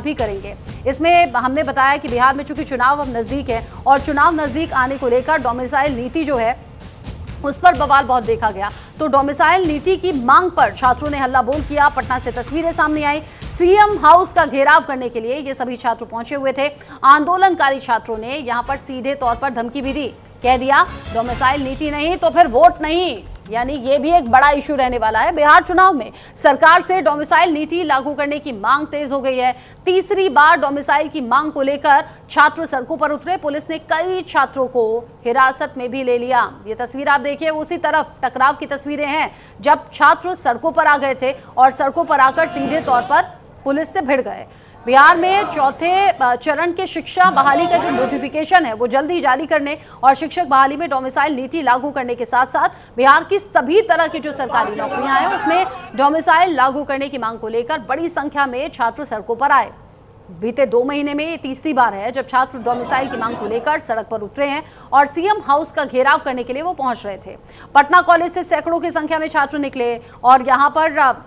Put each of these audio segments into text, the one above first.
भी करेंगे। इसमें हमने बताया कि बिहार में चूंकि चुनाव अब नजदीक है और चुनाव नजदीक आने को लेकर डोमिसाइल नीति जो है उस पर बवाल बहुत देखा गया। तो डोमिसाइल नीति की मांग पर छात्रों ने हल्ला बोल किया। पटना से तस्वीरें सामने आई। सीएम हाउस का घेराव करने के लिए ये सभी छात्र पहुंचे हुए थे। आंदोलनकारी छात्रों ने यहां पर सीधे तौर पर धमकी भी दी, कह दिया डोमिसाइल नीति नहीं तो फिर वोट नहीं। यानी ये भी एक बड़ा इशू रहने वाला है। बिहार चुनाव में सरकार से डोमिसाइल नीति लागू करने की मांग तेज हो गई है। तीसरी बार डोमिसाइल की मांग को लेकर छात्र सड़कों पर उतरे। पुलिस ने कई छात्रों को हिरासत में भी ले लिया। ये तस्वीर आप देखिए, उसी तरफ टकराव की तस्वीरें हैं जब छात्र सड़कों पर आ गए थे और सड़कों पर आकर सीधे तौर पर पुलिस से भिड़ गए। बिहार में चौथे चरण के शिक्षा बहाली का जो नोटिफिकेशन है वो जल्दी जारी करने और शिक्षक बहाली में डोमिसाइल नीति लागू करने के साथ साथ बिहार की सभी तरह की जो सरकारी नौकरियां हैं उसमें डोमिसाइल लागू करने की मांग को लेकर बड़ी संख्या में छात्र सड़कों पर आए। बीते 2 महीने में ये तीसरी बार है जब छात्र डोमिसाइल की मांग को लेकर सड़क पर उतरे हैं और सीएम हाउस का घेराव करने के लिए वो पहुंच रहे थे। पटना कॉलेज से सैकड़ों की संख्या में छात्र निकले और यहाँ पर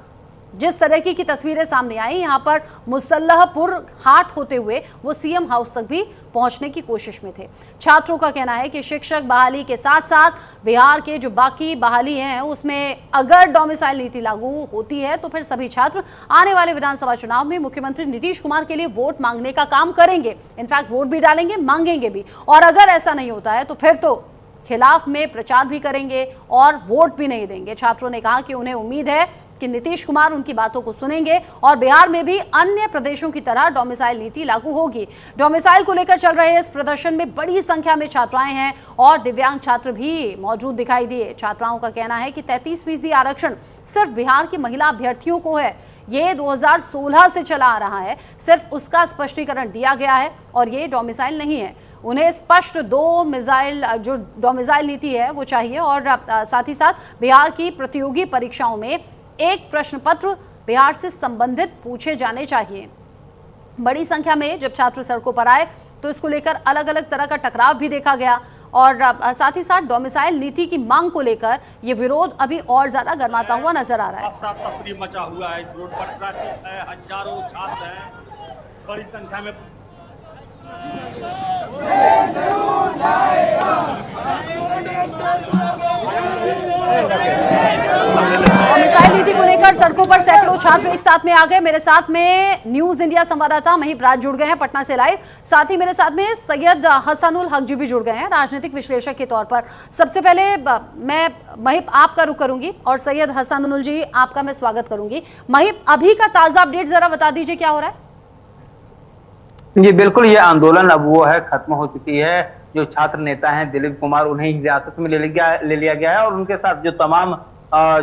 जिस तरह की तस्वीरें सामने आई, यहाँ पर मुसल्लहपुर हाट होते हुए वो सीएम हाउस तक भी पहुंचने की कोशिश में थे। छात्रों का कहना है कि शिक्षक बहाली के साथ साथ बिहार के जो बाकी बहाली हैं उसमें अगर डोमिसाइल नीति लागू होती है तो फिर सभी छात्र आने वाले विधानसभा चुनाव में मुख्यमंत्री नीतीश कुमार के लिए वोट मांगने का काम करेंगे। इनफैक्ट वोट भी डालेंगे, मांगेंगे भी। और अगर ऐसा नहीं होता है तो फिर तो खिलाफ में प्रचार भी करेंगे और वोट भी नहीं देंगे। छात्रों ने कहा कि उन्हें उम्मीद है कि नीतीश कुमार उनकी बातों को सुनेंगे और बिहार में भी अन्य प्रदेशों की तरह डोमिसाइल नीति लागू होगी। डोमिसाइल को लेकर चल रहे इस प्रदर्शन में बड़ी संख्या में छात्राएं हैं और दिव्यांग छात्र भी मौजूद दिखाई दिए। छात्राओं का कहना है कि 33% आरक्षण सिर्फ बिहार की महिला अभ्यर्थियों को है। ये 2016 से चला आ रहा है, सिर्फ उसका स्पष्टीकरण दिया गया है और ये डोमिसाइल नहीं है। उन्हें स्पष्ट जो डोमिसाइल नीति है वो चाहिए और साथ ही साथ बिहार की प्रतियोगी परीक्षाओं में एक प्रश्न पत्र बिहार से संबंधित पूछे जाने चाहिए। बड़ी संख्या में जब छात्र सड़कों पर आए तो इसको लेकर अलग अलग तरह का टकराव भी देखा गया और साथ ही साथ डोमिसाइल नीति की मांग को लेकर ये विरोध अभी और ज्यादा गर्माता हुआ नजर आ रहा है। अफरा-तफरी मचा हुआ है इस रोड पर, ट्रैफिक है, हजारों छात्र हैं, बड़ी संख्या में डोमिसाइल नीति को लेकर सड़कों पर सैकड़ों छात्र एक साथ में आ गए। मेरे साथ में न्यूज इंडिया संवाददाता महिप राज जुड़ गए हैं पटना से लाइव। साथ ही मेरे साथ में सैयद हसनुल हक जी भी जुड़ गए हैं राजनीतिक विश्लेषक के तौर पर। सबसे पहले मैं महिप आपका रुख करूंगी और सैयद हसनुल जी आपका मैं स्वागत करूंगी। महिप, अभी का ताजा अपडेट जरा बता दीजिए, क्या हो रहा है? जी बिल्कुल, ये आंदोलन अब वो है, खत्म हो चुकी है। जो छात्र नेता हैं दिलीप कुमार, उन्हें हिरासत में ले लिया गया है और उनके साथ जो तमाम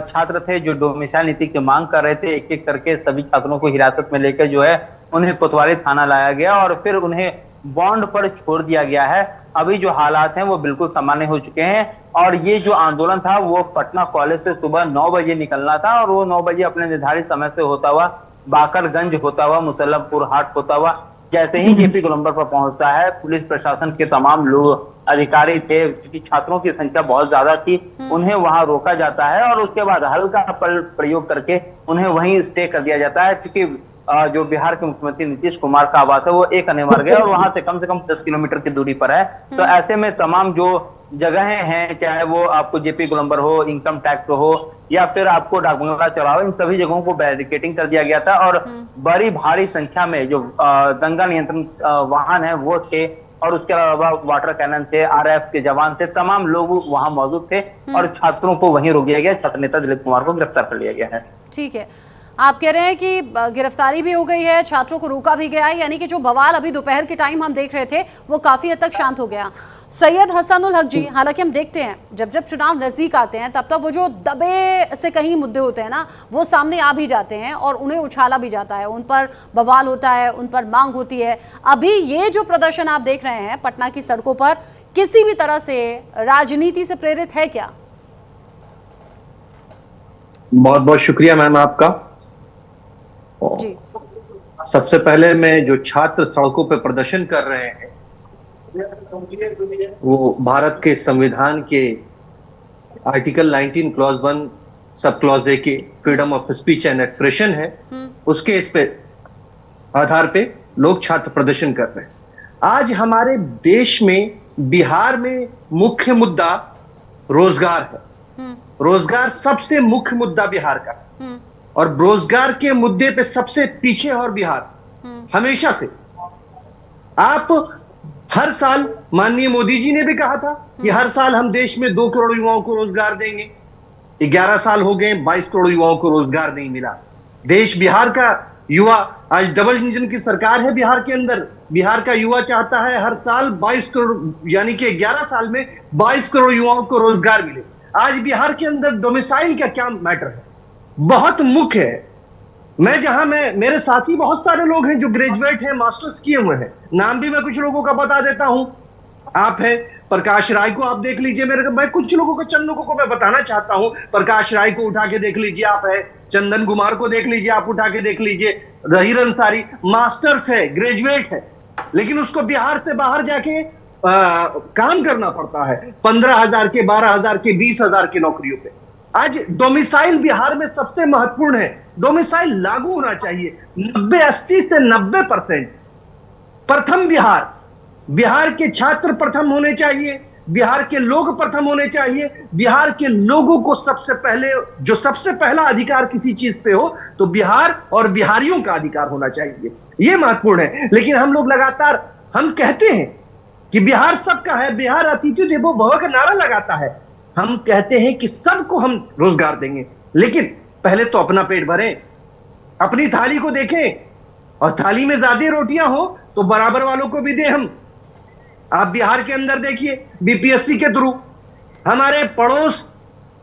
छात्र थे जो डोमिसाइल नीति की मांग कर रहे थे, एक एक करके सभी छात्रों को हिरासत में लेकर जो है उन्हें कोतवाली थाना लाया गया और फिर उन्हें बॉन्ड पर छोड़ दिया गया है। अभी जो हालात हैं वो बिल्कुल सामान्य हो चुके हैं और ये जो आंदोलन था वो पटना कॉलेज से सुबह 9 बजे निकलना था और वो 9 बजे अपने निर्धारित समय से होता हुआ बाकरगंज होता हुआ मुसल्लमपुर हाट होता हुआ जैसे ही जेपी गोलंबर पर पहुंचता है, पुलिस प्रशासन के तमाम लोग अधिकारी थे, क्योंकि छात्रों की संख्या बहुत ज्यादा थी, उन्हें वहां रोका जाता है और उसके बाद हल्का प्रयोग करके उन्हें वहीं स्टे कर दिया जाता है। क्योंकि जो बिहार के मुख्यमंत्री नीतीश कुमार का आवास है वो एक अनिवार्य है और वहां से कम 10 किलोमीटर की दूरी पर है। तो ऐसे में तमाम जो जगहें हैं, चाहे वो आपको जेपी गोलंबर हो, इनकम टैक्स हो या फिर आपको डाकबंगला चौराहा, इन सभी जगहों को बैरिकेटिंग कर दिया गया था और बड़ी भारी संख्या में जो दंगा नियंत्रण वाहन है वो थे और उसके अलावा वाटर कैनन थे, आरएएफ के जवान थे, तमाम लोग वहां मौजूद थे और छात्रों को वहीं रोक दिया गया। छात्र नेता दिलीप कुमार को गिरफ्तार कर लिया गया है। ठीक है, आप कह रहे हैं कि गिरफ्तारी भी हो गई है, छात्रों को रोका भी गया है, यानी कि जो बवाल अभी दोपहर के टाइम हम देख रहे थे वो काफी हद तक शांत हो गया। सैयद हसनुल हक जी, हालांकि हम देखते हैं जब चुनाव नजदीक आते हैं तब तक वो जो दबे से कहीं मुद्दे होते हैं ना वो सामने आ भी जाते हैं और उन्हें उछाला भी जाता है, उन पर बवाल होता है, उन पर मांग होती है। अभी ये जो प्रदर्शन आप देख रहे हैं पटना की सड़कों पर, किसी भी तरह से राजनीति से प्रेरित है क्या? बहुत बहुत शुक्रिया मैम आपका जी। सबसे पहले मैं जो छात्र सड़कों पर प्रदर्शन कर रहे हैं वो भारत के संविधान के article 19 clause 1 sub clause A के freedom of speech and expression है, उसके इस पे आधार पे लोग छात्र प्रदर्शन कर रहे हैं। आज हमारे देश में, बिहार में मुख्य मुद्दा रोजगार है। रोजगार सबसे मुख्य मुद्दा बिहार का, और रोजगार के मुद्दे पे सबसे पीछे और बिहार हमेशा से। आप हर साल, माननीय मोदी जी ने भी कहा था कि हर साल हम देश में 2 करोड़ युवाओं को रोजगार देंगे। 11 साल हो गए, 22 करोड़ युवाओं को रोजगार नहीं मिला। देश, बिहार का युवा, आज डबल इंजन की सरकार है बिहार के अंदर। बिहार का युवा चाहता है हर साल 22 करोड़, यानी कि 11 साल में 22 करोड़ युवाओं को रोजगार मिले। आज बिहार के अंदर डोमिसाइल का क्या मैटर है, बहुत मुख्य है। मेरे साथी बहुत सारे लोग हैं जो ग्रेजुएट हैं, मास्टर्स किए हुए हैं। नाम भी मैं कुछ लोगों का बता देता हूं। आप हैं प्रकाश राय को आप देख लीजिए, मैं कुछ लोगों को, चंद लोगों को मैं बताना चाहता हूं। प्रकाश राय को उठा के देख लीजिए, आप है। चंदन कुमार को देख लीजिए, आप उठा के देख लीजिए। जहीर अंसारी मास्टर्स है, ग्रेजुएट है, लेकिन उसको बिहार से बाहर जाके काम करना पड़ता है 15,000 के, 12,000 के, 20,000 के नौकरियों पे। आज डोमिसाइल बिहार में सबसे महत्वपूर्ण है। डोमिसाइल लागू होना चाहिए 80 से 90%। प्रथम बिहार के छात्र प्रथम होने चाहिए, बिहार के लोग प्रथम होने चाहिए। बिहार के लोगों को सबसे पहला अधिकार किसी चीज पे हो तो बिहार और बिहारियों का अधिकार होना चाहिए। यह महत्वपूर्ण है। लेकिन हम लोग लगातार हम कहते हैं कि बिहार सबका है, बिहार अतिथि देवो भव का नारा लगाता है। हम कहते हैं कि सबको हम रोजगार देंगे, लेकिन पहले तो अपना पेट भरें, अपनी थाली को देखें, और थाली में ज्यादा रोटियां हो तो बराबर वालों को भी दें हम। आप बिहार के अंदर देखिए, बीपीएससी के थ्रू हमारे पड़ोस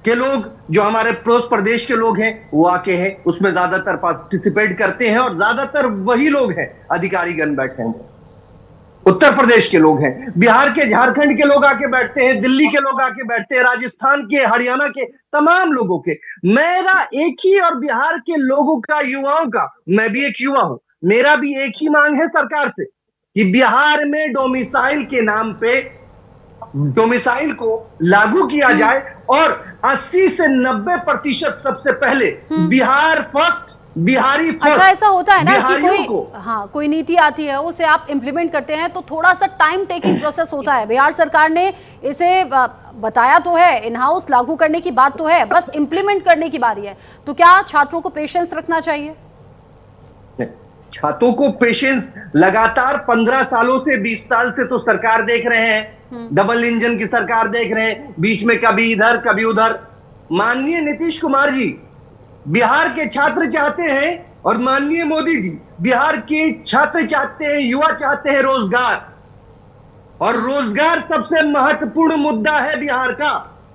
के लोग, जो हमारे पड़ोस प्रदेश के लोग हैं, वो आके हैं, उसमें ज्यादातर पार्टिसिपेट करते हैं, और ज्यादातर वही लोग हैं, अधिकारीगण बैठे हैं, उत्तर प्रदेश के लोग हैं। बिहार के, झारखंड के लोग आके बैठते हैं, दिल्ली के लोग आके बैठते हैं, राजस्थान के, हरियाणा के, तमाम लोगों के। मेरा एक ही, और बिहार के लोगों का, युवाओं का, मैं भी एक युवा हूं, मेरा भी एक ही मांग है सरकार से कि बिहार में डोमिसाइल के नाम पे डोमिसाइल को लागू किया जाए, और 80 से 90% सबसे पहले बिहार फर्स्ट, बिहारी फर्स्ट। अच्छा, ऐसा होता है ना कि कोई नीति आती है, उसे आप इंप्लीमेंट करते हैं तो थोड़ा सा टाइम टेकिंग प्रोसेस होता है। बिहार सरकार ने इसे बताया तो है, इन हाउस लागू करने की बात तो है, बस इंप्लीमेंट करने की बारी है। तो क्या छात्रों को पेशेंस रखना चाहिए? छात्रों को पेशेंस लगातार 15 सालों से, 20 साल से तो सरकार देख रहे हैं, डबल इंजन की सरकार देख रहे हैं, बीच में कभी इधर कभी उधर। माननीय नीतीश कुमार जी बिहार के छात्र चाहते हैं, और माननीय मोदी जी बिहार के छात्र चाहते हैं, युवा चाहते हैं रोजगार, और रोजगार सबसे महत्वपूर्ण मुद्दा है बिहार का,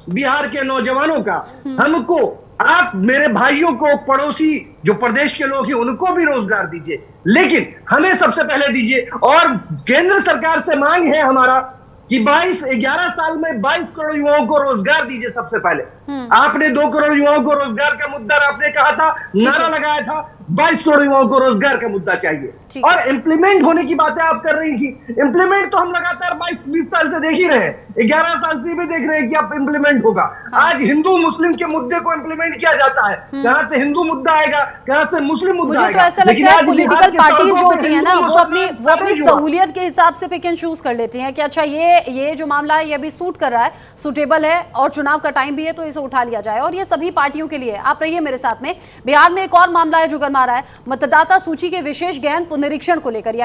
बिहार के नौजवानों का। हमको, आप मेरे भाइयों को, पड़ोसी जो प्रदेश के लोग हैं, उनको भी रोजगार दीजिए, लेकिन हमें सबसे पहले दीजिए। और केंद्र सरकार से मांग है हमारा कि 11 साल में 22 करोड़ युवाओं को रोजगार दीजिए सबसे पहले। आपने 2 करोड़ युवाओं को रोजगार का मुद्दा आपने कहा था, नारा लगाया था, 22 करोड़ युवाओं को रोजगार का मुद्दा चाहिए। और इंप्लीमेंट होने की बातें आप कर रही थी, इंप्लीमेंट तो हम लगातार 22-20 साल से देख ही रहे हैं, 11 साल से भी देख रहे हैं कि अब इंप्लीमेंट होगा। आज हिंदू मुस्लिम के मुद्दे को इंप्लीमेंट किया जाता है, कहां से हिंदू मुद्दा आएगा, कहां से मुस्लिम मुद्दा आएगा। मुझे तो ऐसा लगता है पॉलिटिकल पार्टीज जो होती है ना, वो अपनी सहूलियत के हिसाब से पिक एंड चूज कर लेती हैं कि अच्छा ये जो मामला है ये अभी सूट कर रहा है, सूटेबल है, और चुनाव का टाइम भी है तो इसे उठा लिया जाए। और ये सभी पार्टियों के लिए। आप रहिए मेरे साथ में। बिहार में एक और मामला है जो गरमा रहा है, मतदाता सूची के विशेष गहन पुनरीक्षण को लेकर।